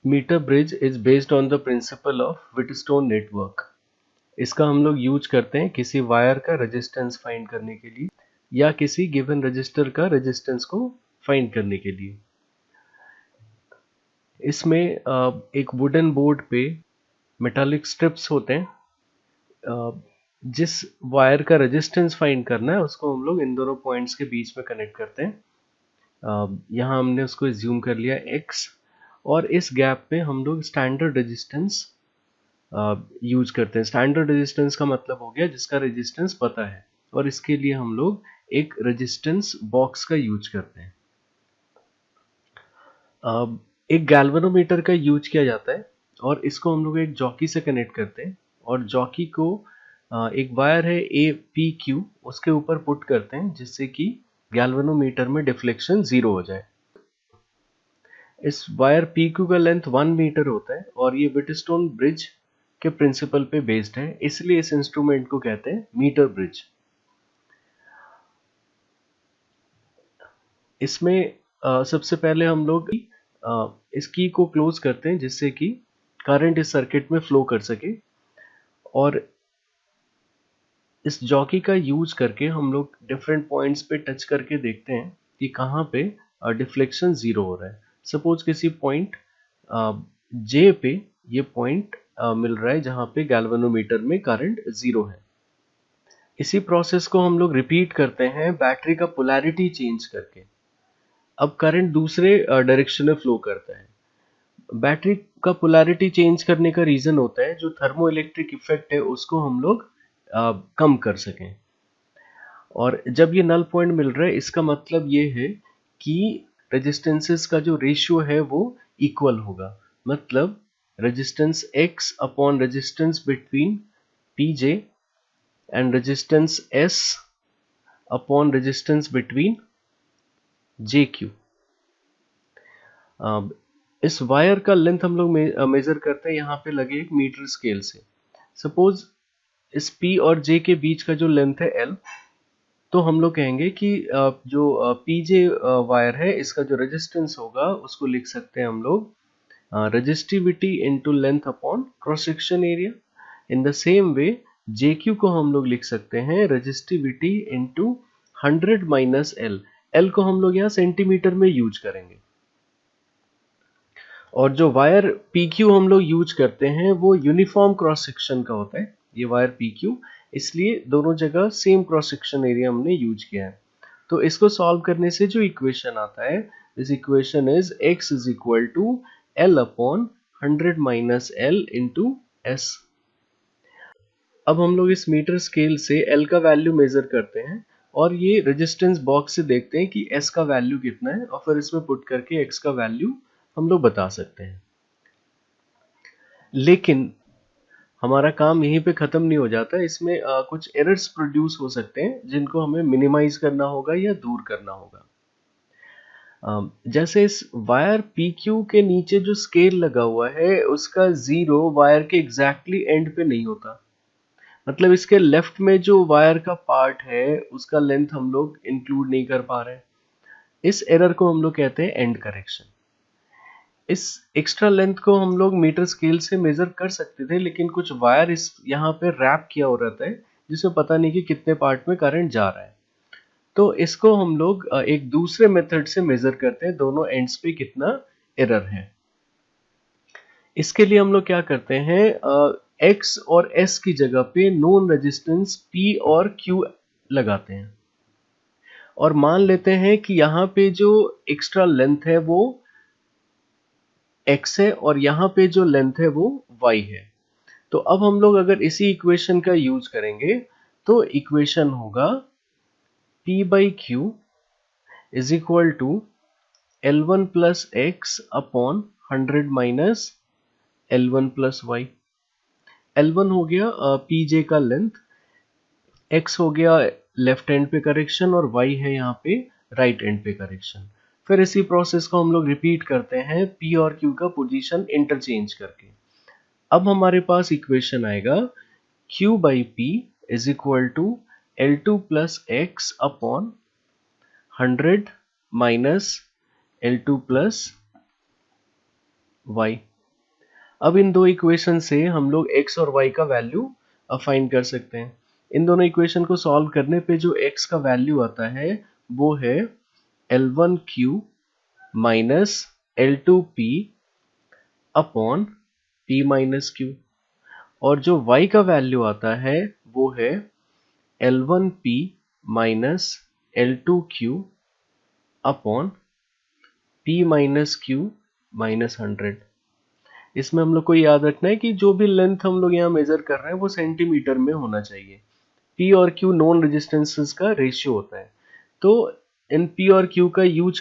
Metre bridge is based on the principle of Wheatstone network. इसका हम लोग use करते हैं किसी वायर का रेजिस्टेंस फाइंड करने के लिए या किसी गिवन रजिस्टर का रेजिस्टेंस को फाइंड करने के लिए। इसमें एक वुडन बोर्ड पे मेटालिक स्ट्रिप्स होते हैं। जिस वायर का रेजिस्टेंस फाइंड करना है उसको हम लोग इन दोनों पॉइंट्स के बीच में कनेक्ट करते हैं। यहाँ हमने उसको एज्यूम कर लिया x, और इस गैप पे हम लोग स्टैंडर्ड रेजिस्टेंस यूज करते हैं। स्टैंडर्ड रेजिस्टेंस का मतलब हो गया जिसका रेजिस्टेंस पता है, और इसके लिए हम लोग एक रेजिस्टेंस बॉक्स का यूज करते हैं। एक गैल्वेनोमीटर का यूज किया जाता है और इसको हम लोग एक जॉकी से कनेक्ट करते हैं, और जॉकी को एक वायर है APQ उसके ऊपर पुट करते हैं जिससे कि गैल्वेनोमीटर में डिफ्लेक्शन 0 हो जाए। इस वायर PQ का लेंथ 1 मीटर होता है और ये व्हीटस्टोन ब्रिज के प्रिंसिपल पे बेस्ड है, इसलिए इस इंस्ट्रूमेंट को कहते हैं मीटर ब्रिज। इसमें सबसे पहले हम लोग इस की को क्लोज करते हैं जिससे कि करंट इस सर्किट में फ्लो कर सके, और इस जॉकी का यूज करके हम लोग डिफरेंट पॉइंट्स पे टच करके देखते हैं कि कहाँ पे डिफ्लेक्शन 0 हो रहा है। सपोज किसी पॉइंट J पे ये पॉइंट मिल रहा है जहाँ पे गैल्वेनोमीटर में करंट 0 है। इसी प्रोसेस को हम लोग रिपीट करते हैं बैटरी का पोलैरिटी चेंज करके। अब करंट दूसरे डायरेक्शन में फ्लो करता है। बैटरी का पोलैरिटी चेंज करने का रीजन होता है जो थर्मो इलेक्ट्रिक इफेक्ट है उसको हम लोग कम कर सकें। और जब ये नल पॉइंट मिल रहा है इसका मतलब ये है कि रेजिस्टेंसेस का जो रेशियो है वो इक्वल होगा। मतलब resistance X upon resistance between PJ and resistance S upon resistance between JQ। इस वायर का लेंथ हम लोग मेजर करते हैं यहाँ पे लगे एक मीटर स्केल से। सपोज इस P और J के बीच का जो लेंथ है L, तो हम लोग कहेंगे कि जो PJ वायर है इसका जो रेजिस्टेंस होगा उसको लिख सकते हैं हम लोग resistivity into length upon cross section area. In the same way JQ को हम लोग लिख सकते हैं resistivity into 100 minus L। L को हम लोग यहाँ सेंटीमीटर में यूज करेंगे, और जो वायर PQ हम लोग यूज करते हैं वो यूनिफॉर्म क्रॉस सेक्शन का होता है। ये वायर PQ, इसलिए दोनों जगह सेम क्रॉस सेक्शन एरिया हमने यूज किया है। तो इसको सॉल्व करने से जो इक्वेशन आता है, this equation is x is equal to L upon 100 minus L into S। अब हम लोग इस मीटर स्केल से L का वैल्यू मेजर करते हैं और ये रेजिस्टेंस बॉक्स से देखते हैं कि S का वैल्यू कितना है, और फिर इसमें पुट करके X का वैल्यू हम लोग बता सकते हैं। लेकिन हमारा काम यहीं पे खत्म नहीं हो जाता, इसमें कुछ एरर्स प्रोड्यूस हो सकते हैं जिनको हमें मिनिमाइज करना होगा या दूर करना होगा। जैसे इस वायर PQ के नीचे जो स्केल लगा हुआ है उसका 0 वायर के एग्जैक्टली एंड पे नहीं होता। मतलब इसके लेफ्ट में जो वायर का पार्ट है उसका लेंथ हम लोग इंक्लूड नहीं कर पा रहे हैं। इस एरर को हम लोग कहते हैं एंड करेक्शन। इस एक्स्ट्रा लेंथ को हम लोग मीटर स्केल से मेजर कर सकते थे, लेकिन कुछ वायर इस यहाँ पे रैप किया हो रहता है जिसमें पता नहीं कि कितने पार्ट में करंट जा रहा है। तो इसको हम लोग एक दूसरे मेथड से मेजर करते हैं दोनों एंड्स पे कितना एरर है। इसके लिए हम लोग क्या करते हैं, X और S की जगह पे नोन रेजिस्टेंस P और Q लगाते हैं, और मान लेते हैं कि यहाँ पे जो एक्स्ट्रा लेंथ है वो X है और यहाँ पे जो लेंथ है वो Y है। तो अब हम लोग अगर इसी इक्वेशन का यूज करेंगे तो इक्वेशन होगा P by Q is equal to L1 plus X upon 100 minus L1 plus Y। L1 हो गया PJ का लेंथ, X हो गया लेफ्ट एंड पे करेक्शन, और Y है यहाँ पे राइट एंड पे करेक्शन। फिर इसी प्रोसेस को हम लोग रिपीट करते हैं P और Q का पोजीशन इंटरचेंज करके। अब हमारे पास इक्वेशन आएगा Q by P is equal to L2 plus X upon 100 minus L2 plus Y। अब इन दो इक्वेशन से हम लोग x और y का वैल्यू फाइंड कर सकते हैं। इन दोनों इक्वेशन को सॉल्व करने पे जो x का वैल्यू आता है वो है L1Q minus L2P upon P minus Q, और जो y का वैल्यू आता है वो है L1P minus L2Q upon P minus Q minus 100। इसमें हम लोग को याद रखना है कि जो भी लेंथ हम लोग यहाँ मेजर कर रहे हैं वो सेंटीमीटर में होना चाहिए। P और Q नॉन रेजिस्टेंसेस का रेशियो होता है। तो इन P और Q का यूज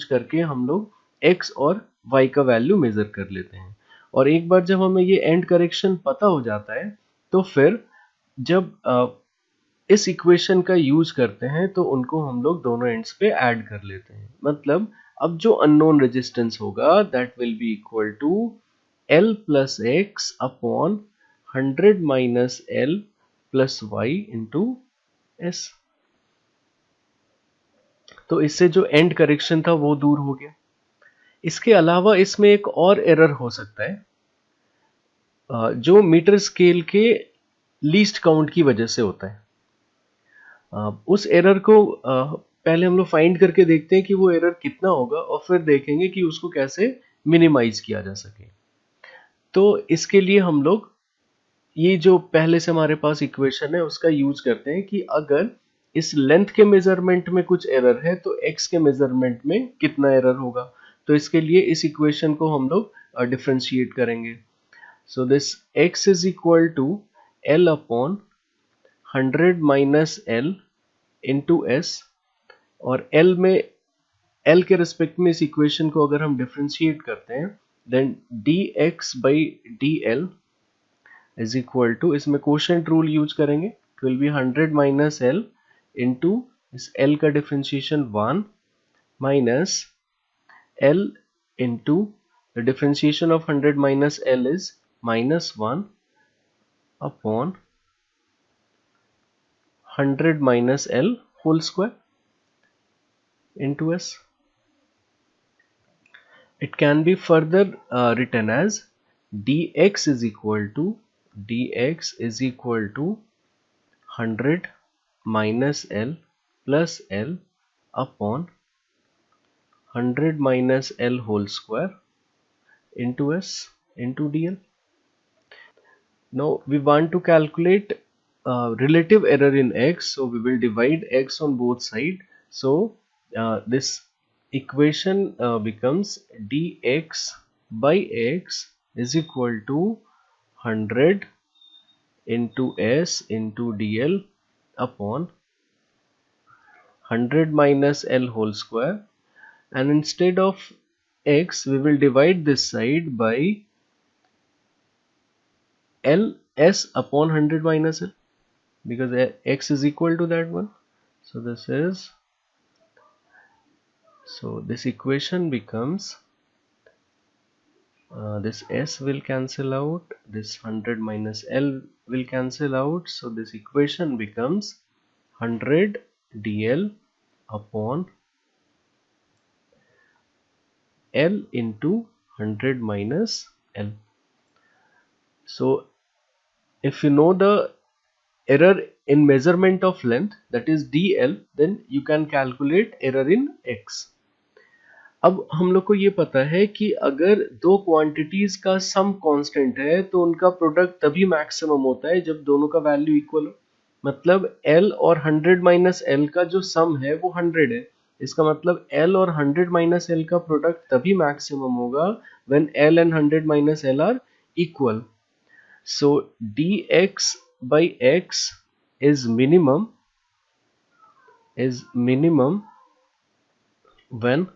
करके हम लोग X और Y का वैल्यू मेजर कर लेते हैं। और एक बार जब हमें ये एंड करेक्शन पता हो जाता है तो फिर जब इस इक्वेशन का यूज करते हैं तो उनको हम लोग दोनों एंड्स पे ऐड कर लेते हैं। मतलब अब जो अननोन रेजिस्टेंस होगा that will be equal to L plus x upon 100 minus L plus y into S. तो इससे जो एंड करेक्शन था वो दूर हो गया। इसके अलावा इसमें एक और एरर हो सकता है जो मीटर स्केल के लीस्ट काउंट की वजह से होता है। उस एरर को पहले हम लोग फाइंड करके देखते हैं कि वो एरर कितना होगा और फिर देखेंगे कि उसको कैसे मिनिमाइज किया जा सके। तो इसके लिए हम लोग ये जो पहले से हमारे पास इक्वेशन है उसका यूज करते हैं कि अगर इस लेंथ के मेजरमेंट में कुछ एरर है तो x के मेजरमेंट में कितना एरर होगा। तो इसके लिए इस इक्वेशन को हम लोग डिफरेंशिएट करेंगे। So this x is equal to L upon 100 minus L into S, और L के रिस्पेक्ट में इस इक्वेशन को अगर हम डिफरेंशिएट करते हैं then dx by dl is equal to, इसमें कोशेंट रूल यूज करेंगे, it will be 100 minus L into इस L का differentiation 1 minus L into the differentiation of 100 minus L is minus 1 upon 100 minus L whole square into S. It can be further written as dx is equal to 100 minus L plus L upon 100 minus L whole square into S into dl. Now we want to calculate relative error in x, so we will divide x on both sides. So this equation becomes dx by x is equal to 100 into s into dl upon 100 minus L whole square, and instead of x we will divide this side by L s upon 100 minus L, because x is equal to that one. So this equation becomes this s will cancel out, this 100 minus L will cancel out, so this equation becomes 100 dl upon L into 100 minus L. So if you know the error in measurement of length, that is dl, then you can calculate error in x. अब हम लोग को ये पता है कि अगर दो क्वांटिटीज का सम कांस्टेंट है तो उनका प्रोडक्ट तभी मैक्सिमम होता है जब दोनों का वैल्यू इक्वल हो। मतलब L और 100 माइनस L का जो सम है वो 100 है। इसका मतलब L और 100 माइनस L का प्रोडक्ट तभी मैक्सिमम होगा when L and 100 minus L are equal. So dx by x is minimum when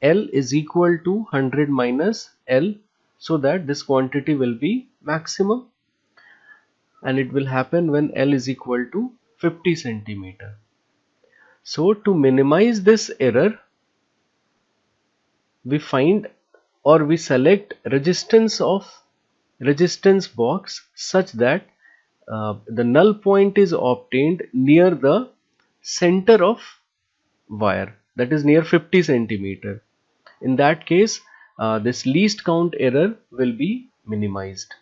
L is equal to 100 minus L, so that this quantity will be maximum, and it will happen when L is equal to 50 centimeter. So to minimize this error, we find or we select resistance box such that the null point is obtained near the center of wire, that is near 50 centimeter. In that case, this least count error will be minimized.